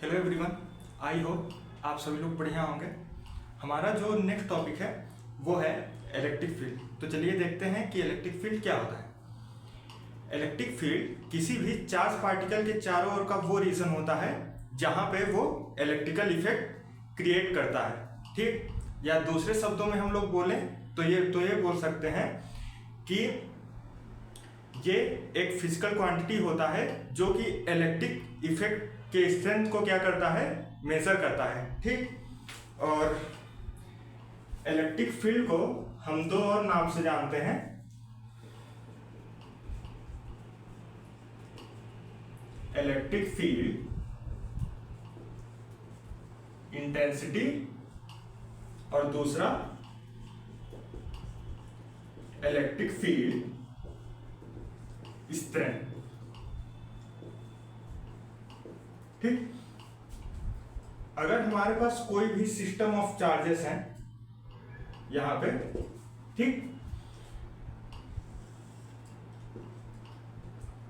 Hello everyone, I hope आप सभी लोग बढ़िया होंगे। हमारा जो नेक्स्ट टॉपिक है वो है इलेक्ट्रिक फील्ड। तो चलिए देखते हैं कि इलेक्ट्रिक फील्ड क्या होता है। इलेक्ट्रिक फील्ड किसी भी चार्ज पार्टिकल के चारों ओर का वो रीजन होता है जहाँ पे वो इलेक्ट्रिकल इफेक्ट क्रिएट करता है, ठीक। या दूसरे शब्दों में हम लोग बोलें तो ये बोल सकते हैं कि ये एक फिजिकल क्वांटिटी होता है जो कि इलेक्ट्रिक इफेक्ट के स्ट्रेंथ को क्या करता है, मेजर करता है, ठीक। और इलेक्ट्रिक फील्ड को हम दो और नाम से जानते हैं। इलेक्ट्रिक फील्ड इंटेंसिटी और दूसरा इलेक्ट्रिक फील्ड स्ट्रेंथ, ठीक। अगर हमारे पास कोई भी सिस्टम ऑफ चार्जेस हैं यहां पे, ठीक,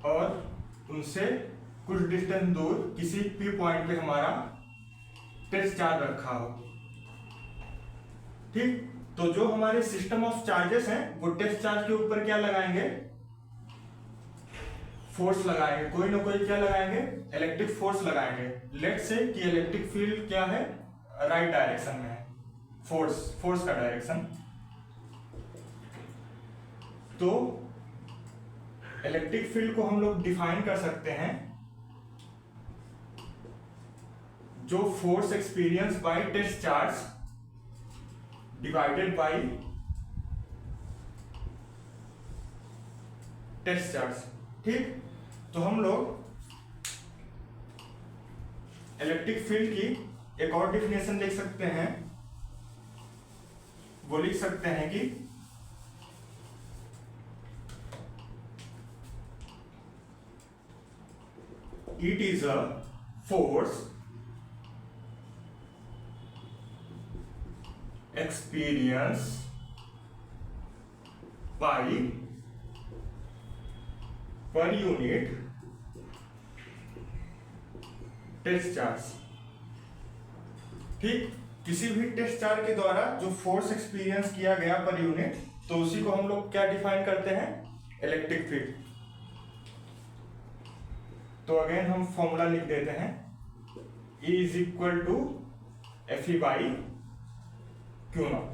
और उनसे कुछ डिस्टेंस दूर किसी भी पॉइंट पे हमारा टेस्ट चार्ज रखा हो, ठीक। तो जो हमारे सिस्टम ऑफ चार्जेस हैं वो टेस्ट चार्ज के ऊपर क्या लगाएंगे, फोर्स लगाएंगे, कोई ना कोई क्या लगाएंगे, इलेक्ट्रिक फोर्स लगाएंगे। लेट्स से कि इलेक्ट्रिक फील्ड क्या है, राइट डायरेक्शन में है, फोर्स का डायरेक्शन। तो इलेक्ट्रिक फील्ड को हम लोग डिफाइन कर सकते हैं जो force experience by test charge divided by test charge, ठीक। तो हम लोग इलेक्ट्रिक फील्ड की एक और डेफिनेशन लिख सकते हैं। वो लिख सकते हैं कि it is a force experience by per unit test charge, ठीक। किसी भी टेस्ट चार्ज के द्वारा जो फोर्स एक्सपीरियंस किया गया पर यूनिट, तो उसी को हम लोग क्या डिफाइन करते हैं, इलेक्ट्रिक फील्ड। तो अगेन हम फॉर्मूला लिख देते हैं, E is equal to Fe by Q naught,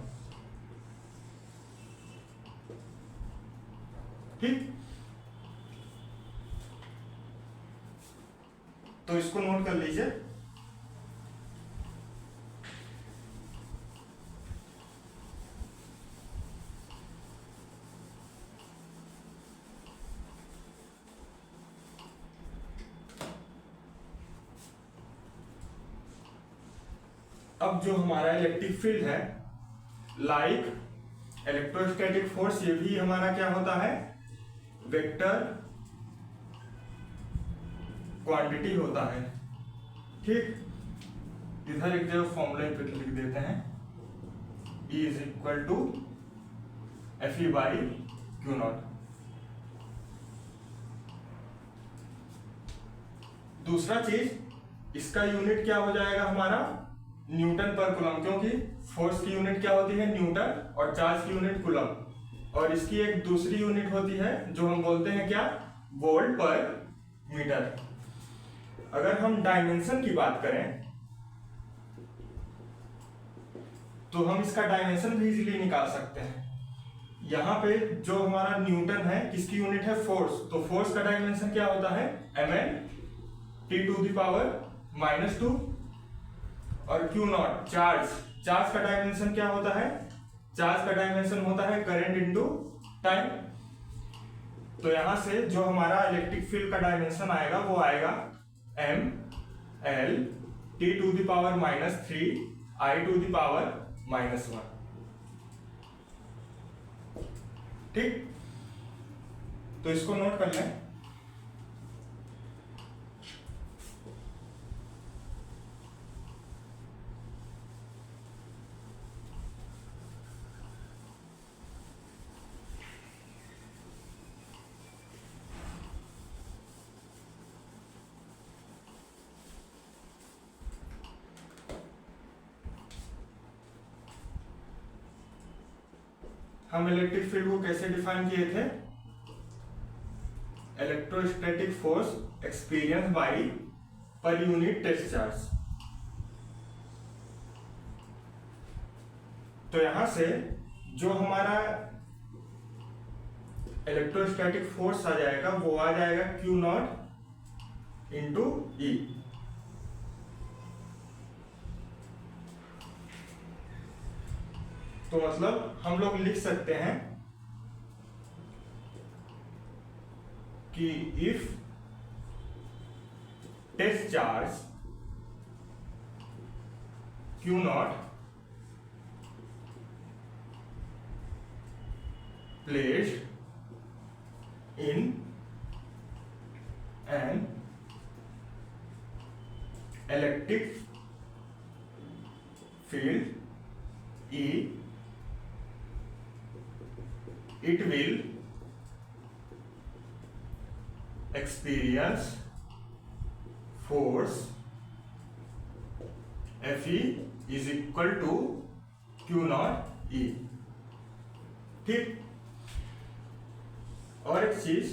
ठीक। तो इसको नोट कर लीजिए। अब जो हमारा इलेक्ट्रिक फील्ड है, लाइक इलेक्ट्रोस्टैटिक फोर्स, ये भी हमारा क्या होता है, वेक्टर क्वांटिटी होता है, ठीक। इधर एक जगह फॉर्मूला पे लिख देते हैं, E is equal to Fe by Q naught. दूसरा चीज, इसका यूनिट क्या हो जाएगा हमारा, न्यूटन पर कूलम, क्योंकि फोर्स की यूनिट क्या होती है, न्यूटन, और चार्ज की यूनिट कूलम। और इसकी एक दूसरी यूनिट होती है जो हम बोलते हैं क्या, वोल्ट पर मीटर। अगर हम डायमेंशन की बात करें तो हम इसका डायमेंशन भी इजीली निकाल सकते हैं। यहां पे जो हमारा न्यूटन है, किसकी यूनिट है, फोर्स। तो फोर्स का डायमेंशन क्या होता है, mn t to the power -2। और क्यू नॉट चार्ज का डायमेंशन क्या होता है, चार्ज का डायमेंशन होता है करंट इनटू टाइम। तो यहां से जो हमारा इलेक्ट्रिक फील्ड का डायमेंशन आएगा वो आएगा m l t to the power -3 I to the power -1, ठीक। तो इसको नोट कर लें। हम इलेक्ट्रिक फील्ड को कैसे डिफाइन किए थे? Electrostatic force experience by per unit test charge. तो यहां से जो हमारा इलेक्ट्रोस्टैटिक फोर्स आ जाएगा वो आ जाएगा Q नॉट इंटू ई। तो मतलब हम लोग लिख सकते हैं कि if test charge Q naught placed in an electric field E, it will experience force Fe is equal to Q not E। ठीक। और एक चीज,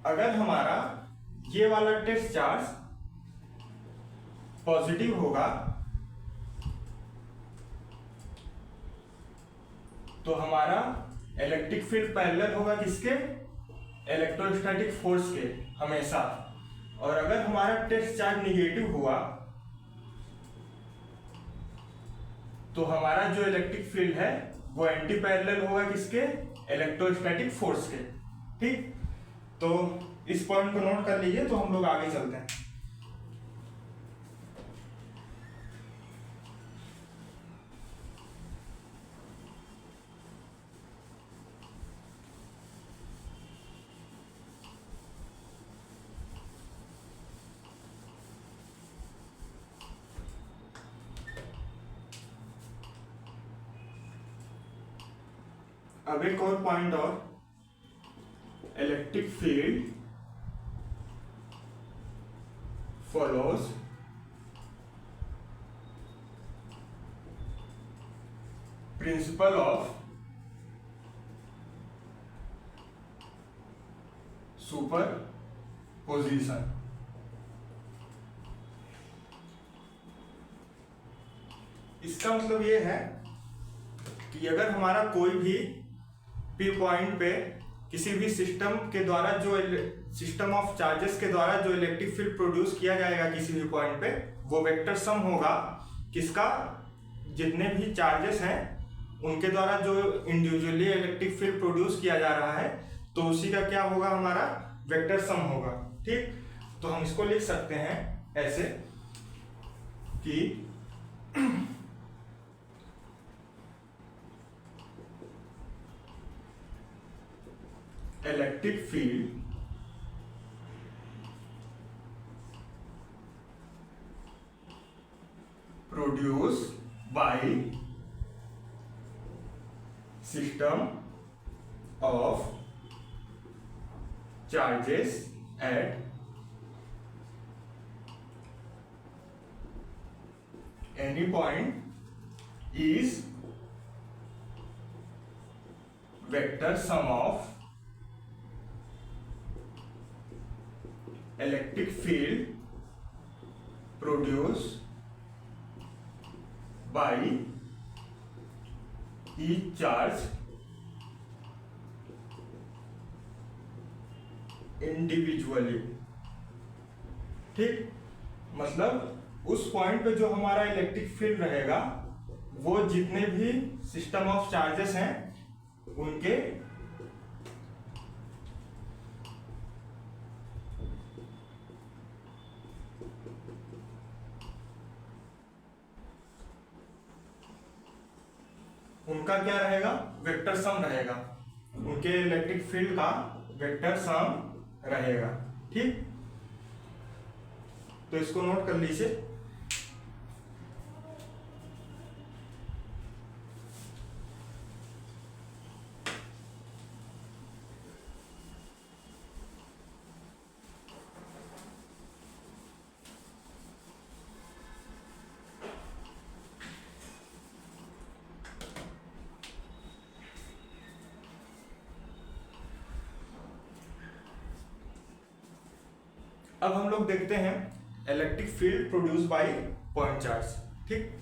अगर हमारा ये वाला टेस्ट चार्ज पॉजिटिव होगा तो हमारा इलेक्ट्रिक फील्ड पैरेलल होगा किसके? इलेक्ट्रोस्टैटिक फोर्स के हमेशा। और अगर हमारा टेस्ट चार्ज निगेटिव हुआ तो हमारा जो इलेक्ट्रिक फील्ड है वो एंटी पैरेलल होगा किसके? इलेक्ट्रोस्टैटिक फोर्स के। ठीक, तो इस पॉइंट को नोट कर लीजिए। तो हम लोग आगे चलते हैं। अब एक और पॉइंट और, electric field follows principle of superposition। इसका मतलब ये है कि अगर हमारा कोई भी पी पॉइंट पे किसी भी सिस्टम के द्वारा जो सिस्टम ऑफ चार्जेस के द्वारा जो इलेक्ट्रिक फील्ड प्रोड्यूस किया जाएगा किसी भी पॉइंट पे, वो वेक्टर सम होगा किसका? जितने भी चार्जेस हैं उनके द्वारा जो इंडिविजुअली इलेक्ट्रिक फील्ड प्रोड्यूस किया जा रहा है, तो उसी का क्या होगा? हमारा वेक्टर सम होगा। ठीक, तो हम इसको लिख सकते हैं ऐसे कि electric field produced by system of charges at any point is vector sum of electric field produced by each charge individually। ठीक, मतलब उस पॉइंट पे जो हमारा इलेक्ट्रिक फील्ड रहेगा वो जितने भी सिस्टम ऑफ चार्जेस हैं उनके उनका क्या रहेगा? वेक्टर सम रहेगा। उनके इलेक्ट्रिक फील्ड का वेक्टर सम रहेगा। ठीक, तो इसको नोट कर लीजिए। अब हम लोग देखते हैं electric field produce by point charge. ठीक,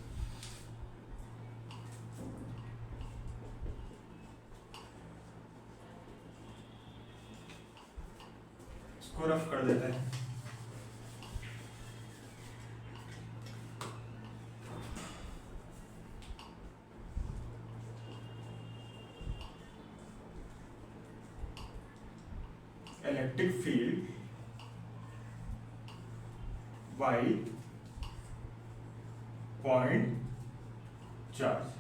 इसको रफ कर देते हैं। Electric field by point charge.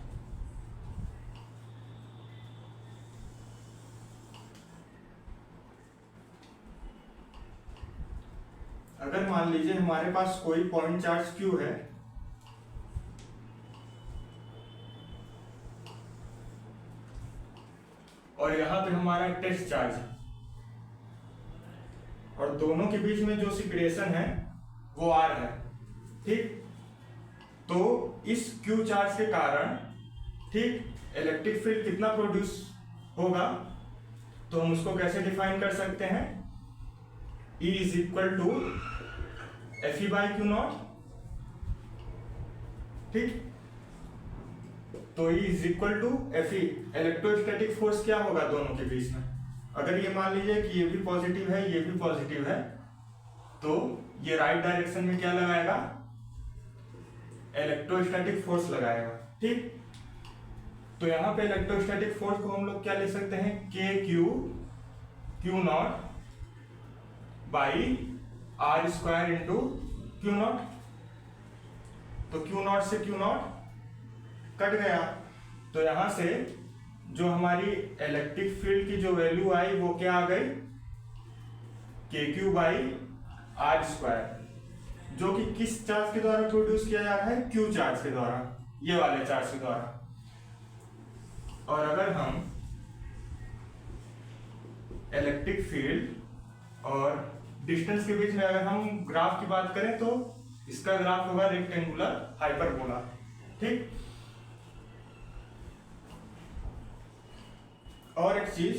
अगर मान लीजिए हमारे पास कोई पॉइंट चार्ज Q है और यहां पे हमारा टेस्ट चार्ज है और दोनों के बीच में जो सिपरेशन है वो R है। ठीक, तो इस Q चार्ज के कारण ठीक इलेक्ट्रिक फील्ड कितना प्रोड्यूस होगा, तो हम उसको कैसे डिफाइन कर सकते हैं, E is equal to Fe by Q naught. ठीक, तो E is equal to Fe। Electrostatic force क्या होगा दोनों के बीच में, अगर ये मान लीजिए कि ये भी पॉजिटिव है ये भी पॉजिटिव है, तो ये राइट डायरेक्शन में क्या लगाएगा, इलेक्ट्रोस्टैटिक फोर्स लगाएगा। ठीक, तो यहाँ पे इलेक्ट्रोस्टैटिक फोर्स को हम लोग क्या लिख सकते हैं, K Q naught by R square into Q naught. तो क्यू नॉट से क्यू नॉट कट गया, तो यहां से जो हमारी इलेक्ट्रिक फील्ड की जो वैल्यू आई वो क्या आ गई, के क्यू बाई आर स्क्वायर, जो कि किस चार्ज के द्वारा प्रोड्यूस किया जा रहा है, क्यू चार्ज के द्वारा, ये वाले चार्ज के द्वारा। और अगर हम इलेक्ट्रिक फील्ड और डिस्टेंस के बीच में अगर हम ग्राफ की बात करें तो इसका ग्राफ होगा रेक्टेंगुलर हाइपरबोला। ठीक, और एक चीज,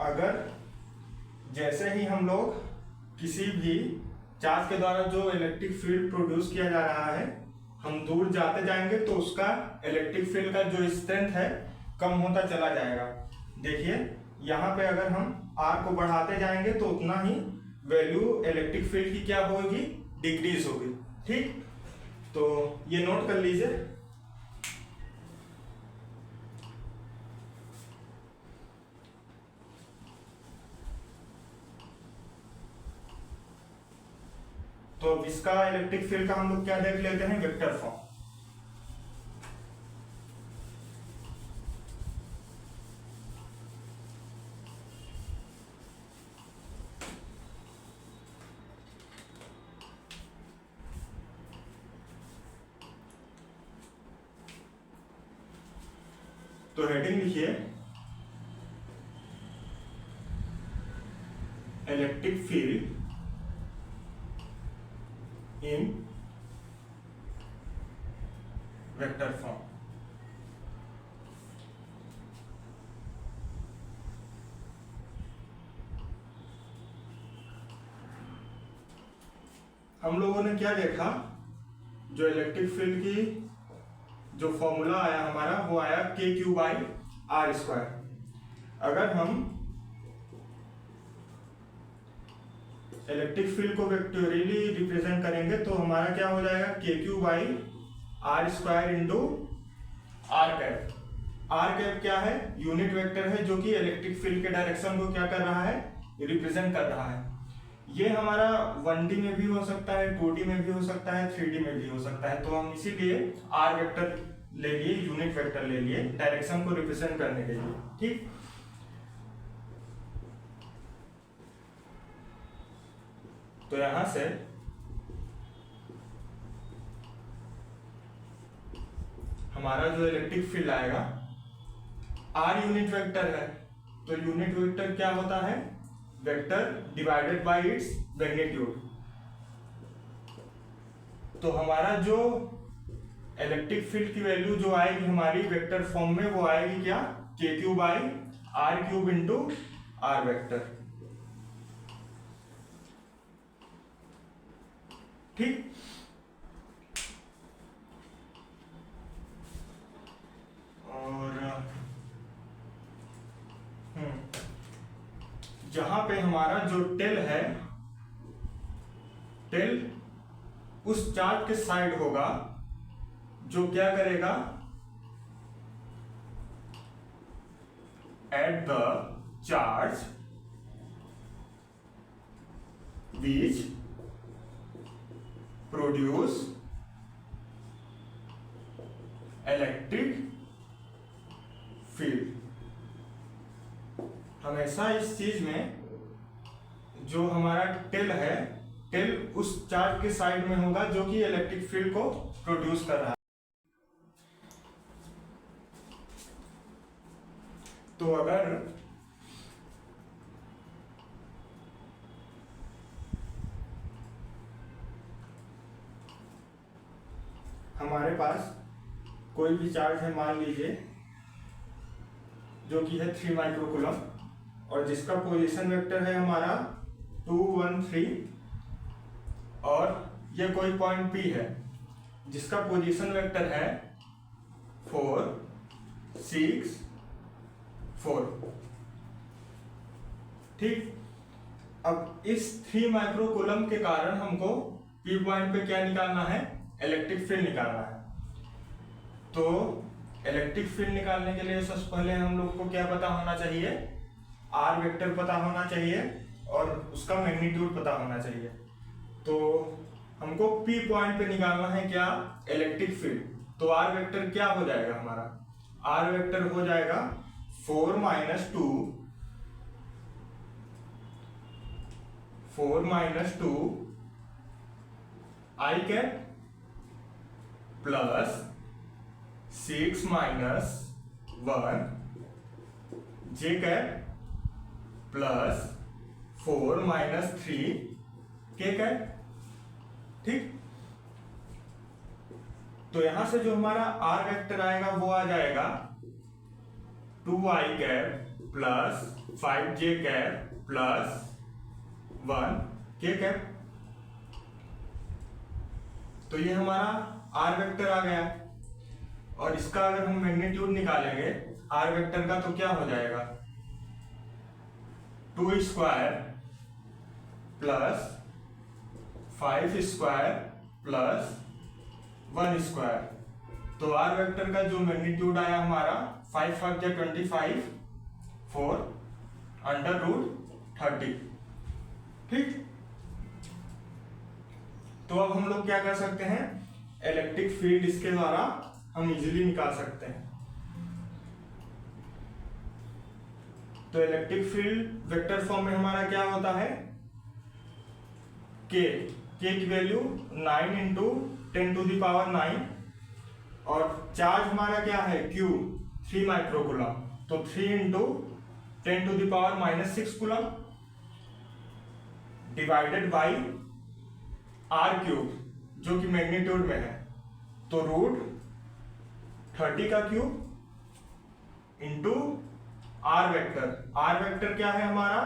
अगर जैसे ही हम लोग किसी भी चार्ज के द्वारा जो इलेक्ट्रिक फील्ड प्रोड्यूस किया जा रहा है हम दूर जाते जाएंगे तो उसका इलेक्ट्रिक फील्ड का जो स्ट्रेंथ है कम होता चला जाएगा। देखिए यहाँ पे अगर हम R को बढ़ाते जाएंगे तो उतना ही वैल्यू इलेक्ट्रिक फील्ड की क्या होगी, डिक्रीज होगी। ठीक, तो ये नोट कर लीजिए। तो अब इसका इलेक्ट्रिक फील्ड का हम लोग क्या देख लेते हैं, वेक्टर फॉर्म। तो हेडिंग लिखिए, इलेक्ट्रिक फील्ड इन वेक्टर फॉर्म। हम लोगों ने क्या देखा, जो इलेक्ट्रिक फील्ड की जो फॉर्मूला आया हमारा वो आया के क्यू बाई आर स्क्वायर। अगर हम इलेक्ट्रिक फील्ड को वेक्टोरियली रिप्रेजेंट करेंगे तो हमारा क्या हो जाएगा, K Q by R square into R cap. R cap क्या है, यूनिट वेक्टर है जो कि इलेक्ट्रिक फील्ड के डायरेक्शन को क्या कर रहा है, रिप्रेजेंट कर रहा है। ये हमारा 1D में भी हो सकता है, 2D में भी हो सकता है, 3D में भी हो सकता है। तो हम इसीलिए आर वेक्टर ले लिए, यूनिट वेक्टर ले लिए डायरेक्शन को रिप्रेजेंट करने के लिए। ठीक, तो यहां से हमारा जो इलेक्ट्रिक फील्ड आएगा, आर यूनिट वेक्टर है तो यूनिट वेक्टर क्या होता है, vector divided by its magnitude. तो हमारा जो इलेक्ट्रिक फील्ड की वैल्यू जो आएगी हमारी वेक्टर फॉर्म में वो आएगी क्या, K Q by R cube into R vector. ठीक। और जहां पे हमारा जो टेल है, टेल उस चार्ज के साइड होगा जो क्या करेगा, at the charge which produce electric field। हमेशा इस चीज में जो हमारा टेल है, टेल उस चार्ज के साइड में होगा जो कि इलेक्ट्रिक फील्ड को प्रोड्यूस कर रहा है। तो अगर हमारे पास कोई भी चार्ज है, मान लीजिए जो कि है 3 माइक्रोकूलम, और जिसका पोजीशन वेक्टर है हमारा 2 1 3, और ये कोई पॉइंट P है जिसका पोजीशन वेक्टर है 4 6 4। ठीक। अब इस 3 माइक्रोकूलम के कारण हमको P पॉइंट पे क्या निकालना है, इलेक्ट्रिक फील्ड निकालना है। तो इलेक्ट्रिक फील्ड निकालने के लिए सबसे पहले हम लोग को क्या पता होना चाहिए, आर वेक्टर पता होना चाहिए और उसका मैग्नीट्यूड पता होना चाहिए। तो हमको P पॉइंट पे निकालना है क्या, इलेक्ट्रिक फील्ड। तो आर वेक्टर क्या हो जाएगा हमारा, आर वेक्टर हो जाएगा 4 2 I cap plus 6 - 1 J cap plus 4 - 3 K cap. ठीक। तो यहां से जो हमारा आर वेक्टर आएगा वो आ जाएगा 2I cap plus 5J cap plus 1 K cap. तो ये हमारा आर वेक्टर आ गया, और इसका अगर हम मैग्नीट्यूड निकालेंगे आर वेक्टर का तो क्या हो जाएगा, 2 square plus 5 square plus 1 square. तो आर वेक्टर का जो मैग्नीट्यूड आया हमारा 5 5 जा 25 4 √30। ठीक। तो अब हम लोग क्या कर सकते हैं, इलेक्ट्रिक फील्ड इसके द्वारा हम इजीली निकाल सकते हैं। तो इलेक्ट्रिक फील्ड वेक्टर फॉर्म में हमारा क्या होता है, के की वैल्यू 9 × 10⁹ और चार्ज हमारा क्या है, Q 3 माइक्रोकूलम, तो 3 × 10⁻⁻6 कूलम डिवाइडेड बाई r³ जो कि मैग्नीट्यूड में है, तो √30 का cube into R vector. R vector क्या है हमारा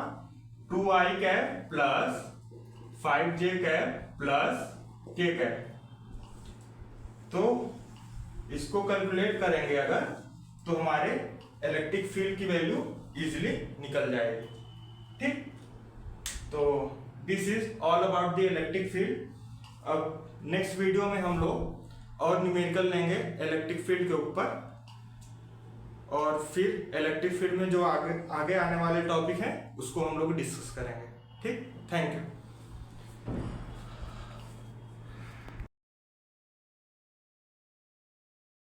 2I cap plus 5J cap plus K cap. तो इसको कैलकुलेट करेंगे अगर, तो हमारे इलेक्ट्रिक फील्ड की वैल्यू इजीली निकल जाएगी। ठीक। तो this is all about the electric field. अब नेक्स्ट वीडियो में हम लोग और न्यूमेरिकल लेंगे इलेक्ट्रिक फील्ड के ऊपर, और फिर इलेक्ट्रिक फील्ड में जो आगे आने वाले टॉपिक हैं उसको हम लोग डिस्कस करेंगे। ठीक। Thank you.